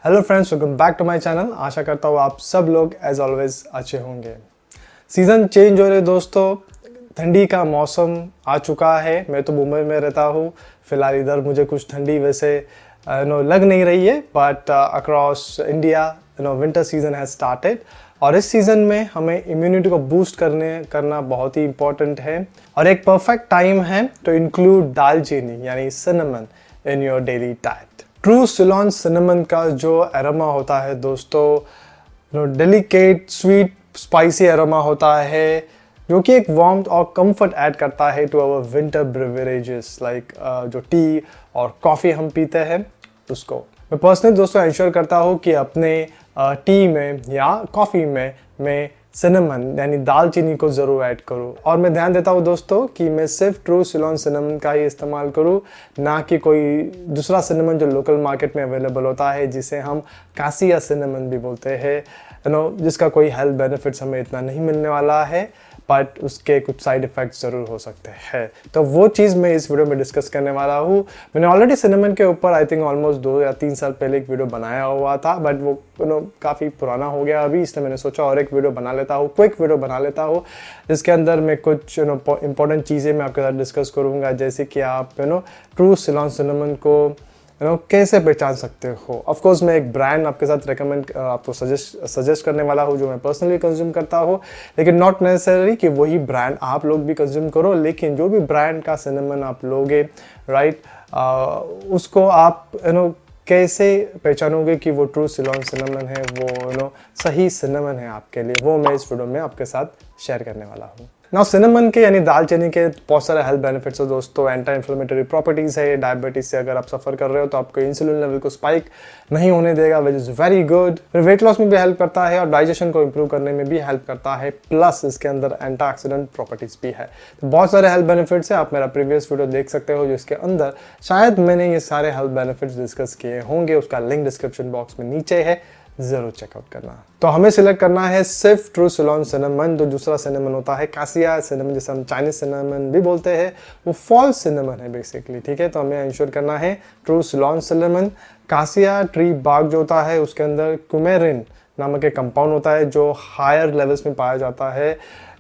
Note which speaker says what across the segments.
Speaker 1: Hello friends, welcome back to my channel. आशा करता हूँ आप सब लोग एज ऑलवेज अच्छे होंगे। सीज़न चेंज हो रहे दोस्तों, ठंडी का मौसम आ चुका है। मैं तो मुंबई में रहता हूँ फिलहाल। इधर मुझे कुछ ठंडी वैसे लग नहीं रही है, but across India winter season has started. और इस सीज़न में हमें इम्यूनिटी को बूस्ट करना बहुत ही इंपॉर्टेंट है, और एक परफेक्ट टाइम है टू इंक्लूड दालचीनी यानी cinnamon in your daily diet. True Ceylon cinnamon का जो एरोमा होता है दोस्तों, डेलिकेट स्वीट स्पाइसी एरोमा होता है, जो कि एक वार्मथ और कंफर्ट ऐड करता है to our winter beverages like जो टी और कॉफ़ी हम पीते हैं उसको। मैं पर्सनली दोस्तों इंश्योर करता हूँ कि अपने टी में या कॉफ़ी में मैं सिनेमन यानी दालचीनी को ज़रूर ऐड करूँ। और मैं ध्यान देता हूँ दोस्तों कि मैं सिर्फ ट्रू सिलोन सिनेमन का ही इस्तेमाल करूँ, ना कि कोई दूसरा सिनेमन जो लोकल मार्केट में अवेलेबल होता है, जिसे हम कासिया सिनेमन भी बोलते हैं, जिसका कोई हेल्थ बेनिफिट्स हमें इतना नहीं मिलने वाला है, बट उसके कुछ साइड इफ़ेक्ट्स ज़रूर हो सकते हैं। तो वो चीज़ मैं इस वीडियो में डिस्कस करने वाला हूँ। मैंने ऑलरेडी सिनेमन के ऊपर आई थिंक ऑलमोस्ट 2 या 3 साल पहले एक वीडियो बनाया हुआ था, बट वो काफ़ी पुराना हो गया अभी, इसलिए मैंने सोचा और एक वीडियो बना लेता हूँ, क्विक वीडियो बना लेता हूँ, जिसके अंदर मैं कुछ इंपॉर्टेंट चीज़ें मैं आपके साथ डिस्कस करूँगा, जैसे कि आप ट्रू सिलोन सिनेमन को कैसे पहचान सकते हो। ऑफ कोर्स मैं एक ब्रांड आपके साथ रेकमेंड आपको सजेस्ट करने वाला हूँ जो मैं पर्सनली कंज्यूम करता हूँ, लेकिन नॉट नेसेसरी कि वही ब्रांड आप लोग भी कंज्यूम करो। लेकिन जो भी ब्रांड का सिनेमन आप लोगे, राइट, उसको आप कैसे पहचानोगे कि वो ट्रू सिलोन सिनेमन है, वो सही सिनेमन है आपके लिए, वो मैं इस वीडियो में आपके साथ शेयर करने वाला हूँ। नाउ सिनेमन के यानी दालचीनी के बहुत सारे हेल्थ बेनिफिट्स है दोस्तों। एंटी इन्फ्लेमेटरी प्रॉपर्टीज है। डायबिटीज से अगर आप सफर कर रहे हो तो आपको इंसुलिन लेवल को स्पाइक नहीं होने देगा, विच इज़ वेरी गुड। फिर वेट लॉस में भी हेल्प करता है और डाइजेशन को इंप्रूव करने में भी हेल्प करता है, प्लस इसके अंदर एंटीऑक्सीडेंट प्रॉपर्टीज भी है। तो बहुत सारे हेल्थ बेनिफिट्स है। आप मेरा प्रीवियस वीडियो देख सकते हो जिसके अंदर शायद मैंने ये सारे हेल्थ बेनिफिट्स डिस्कस किए होंगे, उसका लिंक डिस्क्रिप्शन बॉक्स में नीचे है, जरूर चेकआउट करना। तो हमें सिलेक्ट करना है सिर्फ ट्रू सिलोन सिनेमन। जो दूसरा सिनेमन होता है कासिया सिनेमन, जिसे हम चाइनीज सिनेमन भी बोलते हैं, वो फॉल्स सिनेमन है बेसिकली, ठीक है। तो हमें इंश्योर करना है ट्रू सिलोन सिनेमन। कासिया ट्री बाग जो होता है उसके अंदर कुमेरिन नामक एक कंपाउंड होता है जो हायर लेवल्स में पाया जाता है,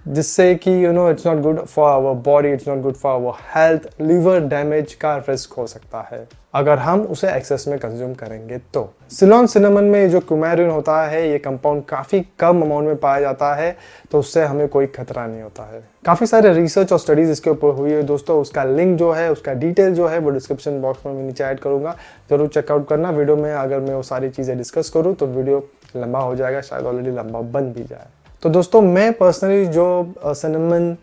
Speaker 1: जिससे कि it's not good for our body, it's not good for our health. Liver damage का रिस्क हो सकता है अगर हम उसे एक्सेस में कंज्यूम करेंगे। तो सिलोन सिनेमन में जो कुमेरिन होता है, ये कंपाउंड काफ़ी कम अमाउंट में पाया जाता है, तो उससे हमें कोई खतरा नहीं होता है। काफ़ी सारे रिसर्च और स्टडीज़ इसके ऊपर हुई है दोस्तों। उसका लिंक जो है, उसका डिटेल जो है, वो डिस्क्रिप्शन बॉक्स में मैं नीचे ऐड करूँगा, जरूर चेकआउट करना। वीडियो में अगर मैं वो सारी चीज़ें डिस्कस करूँ तो वीडियो लंबा हो जाएगा, शायद ऑलरेडी लंबा बन भी जाए। तो दोस्तों मैं पर्सनली जो सिनेमन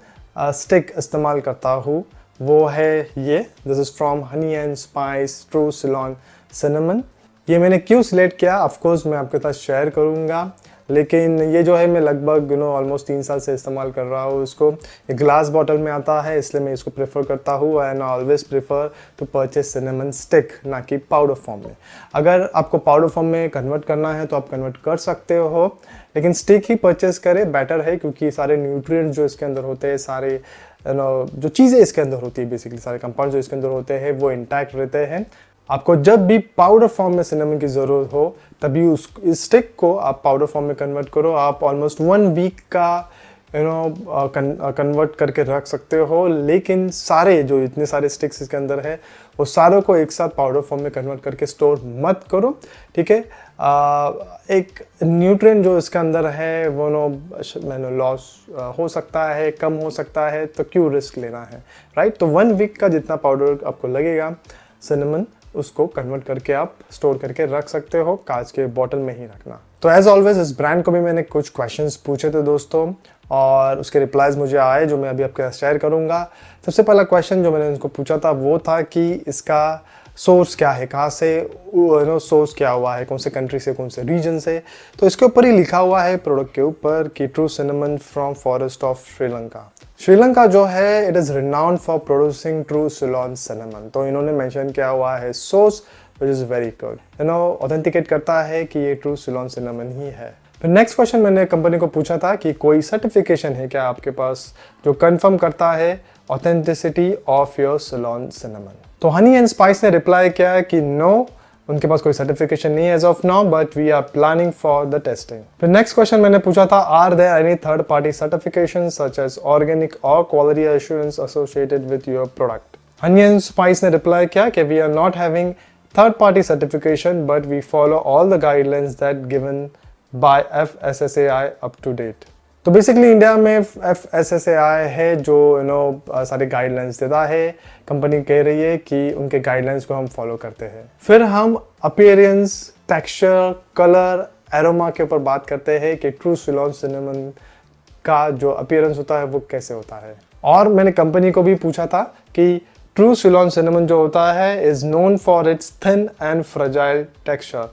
Speaker 1: स्टिक इस्तेमाल करता हूँ वो है ये, this is from Honey and spice true Ceylon cinnamon. ये मैंने क्यों सिलेक्ट किया, ऑफ कोर्स मैं आपके साथ शेयर करूँगा, लेकिन ये जो है मैं लगभग ऑलमोस्ट 3 साल से इस्तेमाल कर रहा हूँ इसको। ये ग्लास बॉटल में आता है, इसलिए मैं इसको प्रेफर करता हूँ, and I always prefer to purchase cinnamon stick, ना कि पाउडर फॉर्म में। अगर आपको पाउडर फॉर्म में कन्वर्ट करना है तो आप कन्वर्ट कर सकते हो, लेकिन स्टिक ही परचेज करें, बेटर है, क्योंकि सारे न्यूट्रिएंट्स जो इसके अंदर होते हैं, सारे जो चीज़ें इसके अंदर होती है, बेसिकली सारे कंपाउंड जो इसके अंदर होते हैं वो इंटैक्ट रहते हैं। आपको जब भी पाउडर फॉर्म में सिनेमन की ज़रूरत हो तभी इस स्टिक को आप पाउडर फॉर्म में कन्वर्ट करो। आप ऑलमोस्ट 1 वीक का कन्वर्ट करके रख सकते हो, लेकिन सारे जो इतने सारे स्टिक्स इसके अंदर है वो सारों को एक साथ पाउडर फॉर्म में कन्वर्ट करके स्टोर मत करो, ठीक है। एक न्यूट्रिएंट जो इसके अंदर है वो लॉस हो सकता है, कम हो सकता है, तो क्यों रिस्क लेना है, राइट। तो 1 वीक का जितना पाउडर आपको लगेगा सिनेमन, उसको कन्वर्ट करके आप स्टोर करके रख सकते हो, कांच के बॉटल में ही रखना। तो एज ऑलवेज इस ब्रांड को भी मैंने कुछ क्वेश्चंस पूछे थे दोस्तों, और उसके रिप्लाईज मुझे आए जो मैं अभी आपके साथ शेयर करूंगा। सबसे पहला क्वेश्चन जो मैंने उनको पूछा था वो था कि इसका सोर्स क्या है, कहाँ से सोर्स क्या हुआ है, कौन से कंट्री से, कौन से रीजन से। तो इसके ऊपर ही लिखा हुआ है प्रोडक्ट के ऊपर कि true cinnamon from forest of Sri Lanka. Sri Lanka जो है it is renowned for producing true Ceylon cinnamon. तो इन्होंने मेंशन किया हुआ है source, which is very good, authenticate करता है कि ये ट्रू सिलोन सिनेमन ही है। फिर नेक्स्ट क्वेश्चन मैंने कंपनी को पूछा था कि कोई सर्टिफिकेशन है क्या आपके पास जो कंफर्म करता है authenticity of your Ceylon cinnamon. तो हनी एंड स्पाइस ने रिप्लाई किया कि नो, उनके पास कोई सर्टिफिकेशन नहीं है as of now, but we are planning for the testing. फिर नेक्स्ट क्वेश्चन मैंने पूछा था, are there any third party certification such as organic और quality assurance associated with your product. Honey and Spice ने reply किया कि we are not having third party certification but we follow all the guidelines that given by FSSAI up to date. तो basically India में FSSAI है जो सारे guidelines देता है। कंपनी कह रही है कि उनके गाइडलाइंस को हम फॉलो करते हैं। फिर हम अपीयरेंस, टेक्सचर, कलर, एरोमा के ऊपर बात करते हैं कि ट्रू सिलोन सिनेमन का जो अपीयरेंस होता है वो कैसे होता है। और मैंने कंपनी को भी पूछा था कि ट्रू सिलोन सिनेमन जो होता है is known for its thin and fragile texture.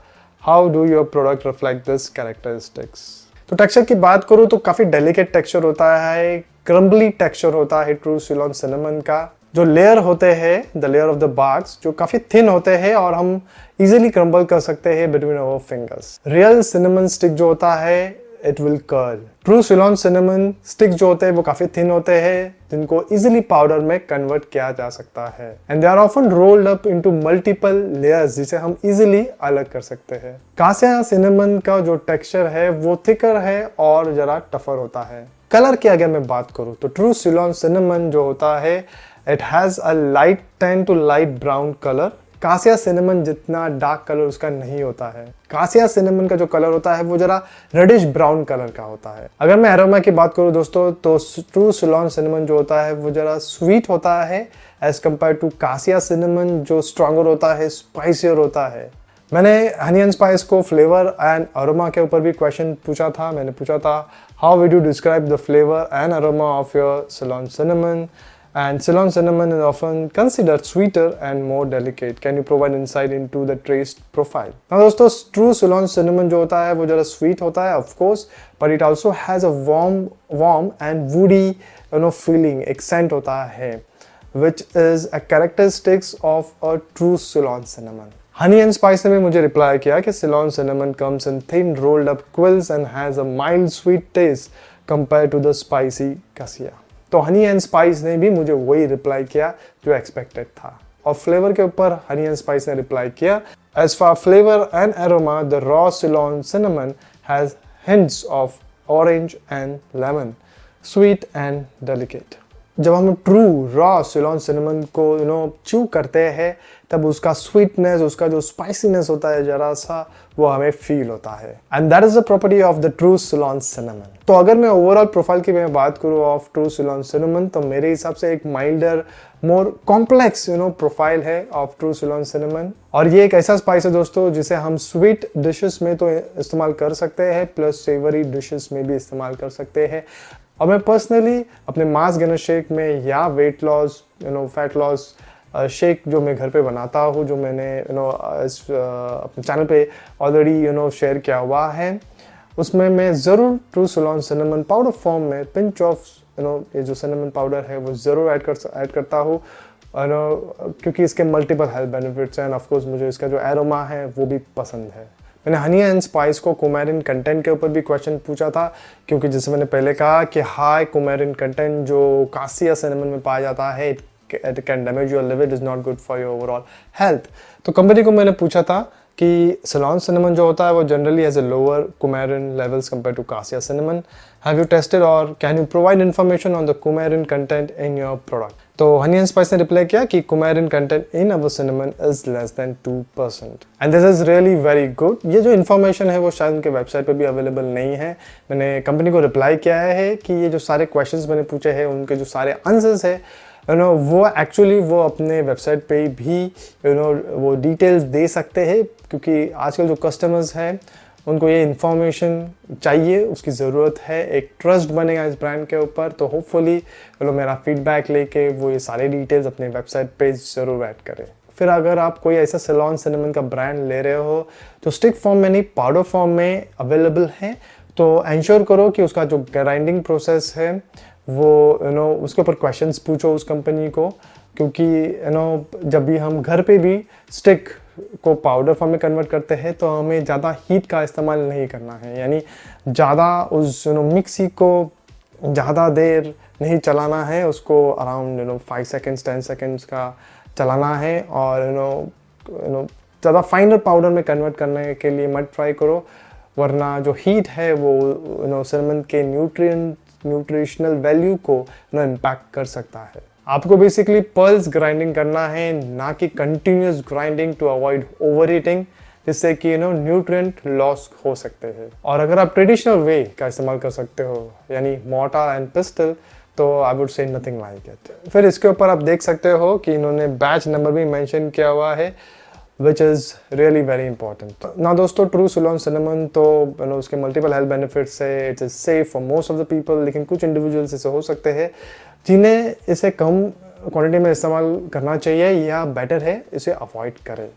Speaker 1: How do your product reflect this characteristics. तो टेक्सचर की बात करूँ तो काफ़ी डेलिकेट टेक्सचर होता है, क्रम्बली टेक्सचर होता है ट्रू सिलोन सिनेमन का। जो लेयर होते हैं, the layer of the barks, जो काफ़ी थिन होते हैं और हम इजीली क्रम्बल कर सकते हैं between our fingers. Real cinnamon stick जो होता है it will curl. True Ceylon cinnamon stick जो होते हैं वो काफ़ी थिन होते हैं जिनको इजीली पाउडर में कन्वर्ट किया जा सकता है and they are often rolled up into multiple layers जिसे हम इजीली अलग कर सकते हैं। कासिया सिनेमन का जो टेक्सचर है वो थिकर है और जरा टफर होता है। कलर की अगर मैं बात करूँ तो ट्रू सिलोन सिनेमन जो होता है it has a light tan to light brown colour. Cassia cinnamon जितना डार्क कलर उसका नहीं होता है। कासिया सिनेमन का जो कलर होता है वो जरा रेडिश ब्राउन कलर का होता है। अगर मैं एरोमा की बात करूँ दोस्तों तो ट्रू सिलोन सिनेमन जो होता है वो जरा स्वीट होता है as compare to cassia cinnamon जो स्ट्रॉन्गर होता है, स्पाइसियर होता है। मैंने हनी एंड स्पाइस को फ्लेवर एंड अरोमा के ऊपर भी क्वेश्चन पूछा था। मैंने पूछा था how would you describe the flavour and aroma of your Ceylon cinnamon. And Ceylon cinnamon is often considered sweeter and more delicate. Can you provide insight into the taste profile? Now दोस्तों true Ceylon cinnamon जो होता है वो जरा sweet होता है of course, but it also has a warm and woody feeling, accent होता है, which is a characteristics of a true Ceylon cinnamon. Honey and Spice ने भी मुझे रिप्लाई किया कि Ceylon cinnamon comes in thin rolled up quills and has a mild sweet taste compared to the spicy cassia. तो Honey and Spice ने भी मुझे वही रिप्लाई किया जो एक्सपेक्टेड था। और फ्लेवर के ऊपर हनी एंड स्पाइस ने रिप्लाई किया as for flavour and aroma the raw Ceylon cinnamon has hints of orange and lemon, sweet and delicate. जब हम ट्रू रॉ सिलोन सिनेमन को च्यू करते हैं तब उसका स्वीटनेस, उसका जो स्पाइसीनेस होता है जरा सा, वो हमें फील होता है and that is the property of the true Ceylon cinnamon. तो अगर मैं ओवरऑल प्रोफाइल की मैं बात करूँ ऑफ ट्रू सिलोन सिनेमन तो मेरे हिसाब से एक माइल्डर, मोर कॉम्प्लेक्स प्रोफाइल है ऑफ ट्रू सिलोन सिनेमन। और ये एक ऐसा स्पाइस है दोस्तों जिसे हम स्वीट डिशेस में तो इस्तेमाल कर सकते हैं प्लस सेवरी डिशेस में भी इस्तेमाल कर सकते हैं। और मैं पर्सनली अपने मास गेनर शेक में या weight loss fat loss shake जो मैं घर पे बनाता हूँ, जो मैंने अपने चैनल पे ऑलरेडी शेयर किया हुआ है, उसमें मैं ज़रूर true Ceylon cinnamon powder form में पिंच ऑफ ये जो सिनेमन पाउडर है वो ज़रूर ऐड करता हूँ क्योंकि इसके मल्टीपल हेल्थ बेनिफिट्स हैं एंड ऑफ कोर्स मुझे इसका जो एरोमा है वो भी पसंद है। मैंने हनी एंड स्पाइस को कुमेरिन कंटेंट के ऊपर भी क्वेश्चन पूछा था क्योंकि जैसे मैंने पहले कहा कि हाई कुमेरिन कंटेंट जो कासिया सिनेमन में पाया जाता है it can damage your liver, it is not good for your overall health। तो कंपनी को मैंने पूछा था कि सिलोन सिनेमन जो होता है वो generally has a lower coumarin levels compared to cassia cinnamon. Have you tested और can you provide information on the coumarin content in your product. तो हनी एंड स्पाइस ने रिप्लाई किया कि coumarin content in our cinnamon is less than 2% and this is really very good. ये जो information है वो शायद उनके वेबसाइट पे भी अवेलेबल नहीं है। मैंने कंपनी को रिप्लाई किया है कि ये जो सारे क्वेश्चंस मैंने पूछे हैं उनके जो सारे आंसर्स है वो एक्चुअली वो अपने वेबसाइट पे भी वो डिटेल्स दे सकते हैं क्योंकि आजकल जो कस्टमर्स हैं उनको ये इन्फॉर्मेशन चाहिए, उसकी ज़रूरत है, एक ट्रस्ट बनेगा इस ब्रांड के ऊपर। तो होपफुली मेरा फीडबैक लेके वो ये सारे डिटेल्स अपने वेबसाइट पे ज़रूर ऐड करें। फिर अगर आप कोई ऐसा सिलोन सिनेमन का ब्रांड ले रहे हो जो स्टिक फॉर्म में नहीं पाउडर फॉर्म में अवेलेबल है तो एंश्योर करो कि उसका जो ग्राइंडिंग प्रोसेस है वो उसके ऊपर क्वेश्चंस पूछो उस कंपनी को क्योंकि जब भी हम घर पे भी स्टिक को पाउडर फॉर्म में कन्वर्ट करते हैं तो हमें ज़्यादा हीट का इस्तेमाल नहीं करना है, यानी ज़्यादा उस मिक्सी को ज़्यादा देर नहीं चलाना है, उसको अराउंड 5 सेकेंड्स 10 सेकेंड्स का चलाना है और ज़्यादा फाइनर पाउडर में कन्वर्ट करने के लिए मत ट्राई करो, वरना जो हीट है वो सिनेमन के न्यूट्रिशनल वैल्यू को इम्पैक्ट कर सकता है। आपको बेसिकली पल्स ग्राइंडिंग करना है, ना कि continuous grinding to avoid over heating, जिससे कि न्यूट्रिएंट लॉस हो सकते हैं। और अगर आप ट्रेडिशनल वे का इस्तेमाल कर सकते हो, यानी मोर्टार एंड पिस्टल, तो I would say nothing like it. फिर इसके ऊपर आप देख सकते हो कि इन्होंने बैच नंबर भी मेंशन किया हुआ है, which is really very important. ना दोस्तों, ट्रू सिलोन सिनेमन तो उसके मल्टीपल हेल्थ बेनिफिट्स है, it is safe for most of the people, लेकिन कुछ इंडिविजुअल्स ऐसे हो सकते हैं जिन्हें इसे कम क्वांटिटी में इस्तेमाल करना चाहिए या बेटर है इसे अवॉइड करें,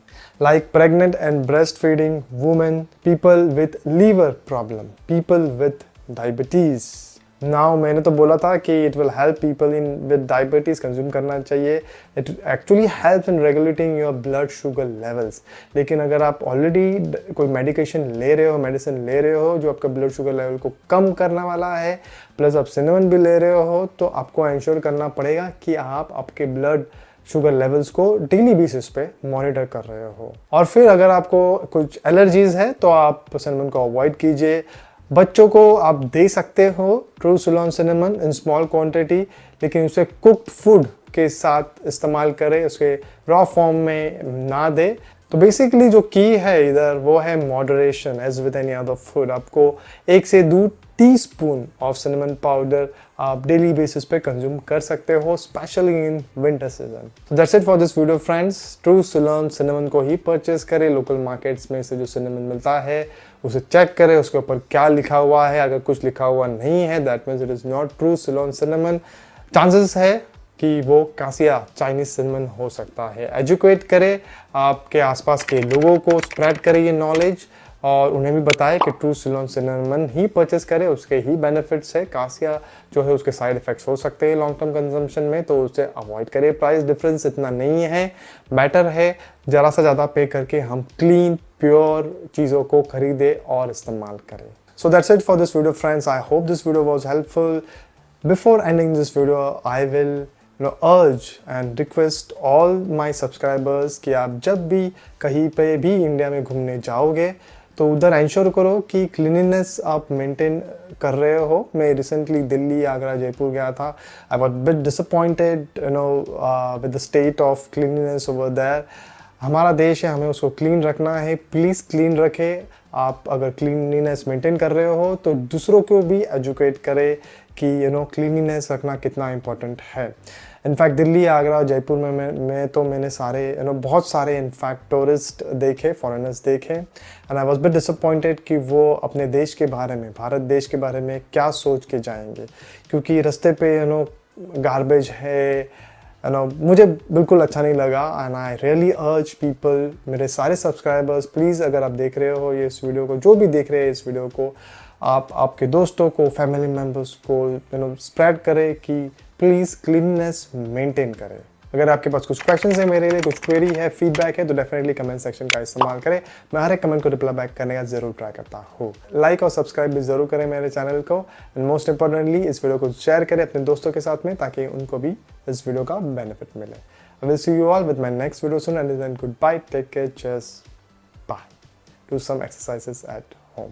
Speaker 1: like pregnant and breast feeding women, people with liver problem, people with diabetes. Now मैंने तो बोला था कि it will help people in with diabetes consume करना चाहिए, it actually help in regulating your blood sugar levels. लेकिन अगर आप ऑलरेडी कोई मेडिकेशन ले रहे हो, मेडिसिन ले रहे हो जो आपका ब्लड शुगर लेवल को कम करने वाला है, प्लस आप सिनेमन भी ले रहे हो, तो आपको इंश्योर करना पड़ेगा कि आप आपके ब्लड शुगर लेवल्स को डेली बेसिस पे मॉनिटर कर रहे हो। और फिर अगर आपको कुछ एलर्जीज़ है तो आप सिनेमन को अवॉइड कीजिए। बच्चों को आप दे सकते हो true Ceylon cinnamon in small quantity, लेकिन उसे कुक्ड फूड के साथ इस्तेमाल करें, उसके रॉ फॉर्म में ना दे। तो बेसिकली जो की है इधर वो है moderation, as with any other food. आपको 1 से 2 टीस्पून ऑफ सिनेमन पाउडर आप डेली बेसिस पे कंज्यूम कर सकते हो, स्पेशली इन विंटर सीजन। तो that's it for this video friends. True Ceylon cinnamon को ही परचेज करें, लोकल मार्केट्स में से जो सिनेमन मिलता है उसे चेक करें, उसके ऊपर क्या लिखा हुआ है। अगर कुछ लिखा हुआ नहीं है, that means it is not true Ceylon cinnamon. Chances है कि वो कासिया चाइनीज सिनेमन हो सकता है। एजुकेट करें, आपके आसपास के लोगों को स्प्रेड करें ये नॉलेज, और उन्हें भी बताएं कि ट्रू सिलोन सिनेमन ही परचेस करें, उसके ही बेनिफिट्स है। कासिया जो है उसके साइड इफेक्ट्स हो सकते हैं लॉन्ग टर्म कंजम्पशन में, तो उसे अवॉइड करें। प्राइस डिफरेंस इतना नहीं है, बेटर है ज़रा सा ज़्यादा पे करके हम क्लीन प्योर चीज़ों को खरीदें और इस्तेमाल करें। So that's it for this video friends. I hope this video was helpful. Before ending this video I will urge and request all my subscribers कि आप जब भी कहीं पे भी इंडिया में घूमने जाओगे तो उधर इंश्योर करो कि क्लीनिनेस आप मेंटेन कर रहे हो। मैं रिसेंटली दिल्ली, आगरा, जयपुर गया था। I was bit disappointed with the state of cleanliness over there. हमारा देश है, हमें उसको क्लीन रखना है, प्लीज़ क्लीन रखें। आप अगर क्लीनिनेस मेंटेन कर रहे हो तो दूसरों को भी एजुकेट करें कि क्लीनिनेस रखना कितना इम्पोर्टेंट है। इनफैक्ट दिल्ली, आगरा, जयपुर में तो मैंने सारे बहुत सारे इनफैक्ट टूरिस्ट देखे, फॉरेनर्स देखे, and I was bit disappointed कि वो अपने देश के बारे में, भारत देश के बारे में क्या सोच के जाएंगे, क्योंकि रास्ते पे गार्बेज है, मुझे बिल्कुल अच्छा नहीं लगा। एंड आई रियली अर्ज पीपल, मेरे सारे सब्सक्राइबर्स, प्लीज़ अगर आप देख रहे हो ये इस वीडियो को, जो भी देख रहे हैं इस वीडियो को, आप आपके दोस्तों को, फैमिली मेम्बर्स को स्प्रेड करें कि प्लीज़ क्लीननेस मेंटेन करें। अगर आपके पास कुछ क्वेश्चन है मेरे लिए, कुछ क्वेरी है, फीडबैक है, तो डेफिनेटली कमेंट सेक्शन का इस्तेमाल करें। मैं हर एक कमेंट को रिप्लाई बैक करने का ज़रूर ट्राई करता हूँ। लाइक और सब्सक्राइब भी ज़रूर करें मेरे चैनल को, एंड मोस्ट इंपॉर्टेंटली इस वीडियो को शेयर करें अपने दोस्तों के साथ में, ताकि उनको भी इस वीडियो का बेनिफिट मिले। I will see you all with my next video soon, and then goodbye, take care, cheers, bye. Do some exercises at home.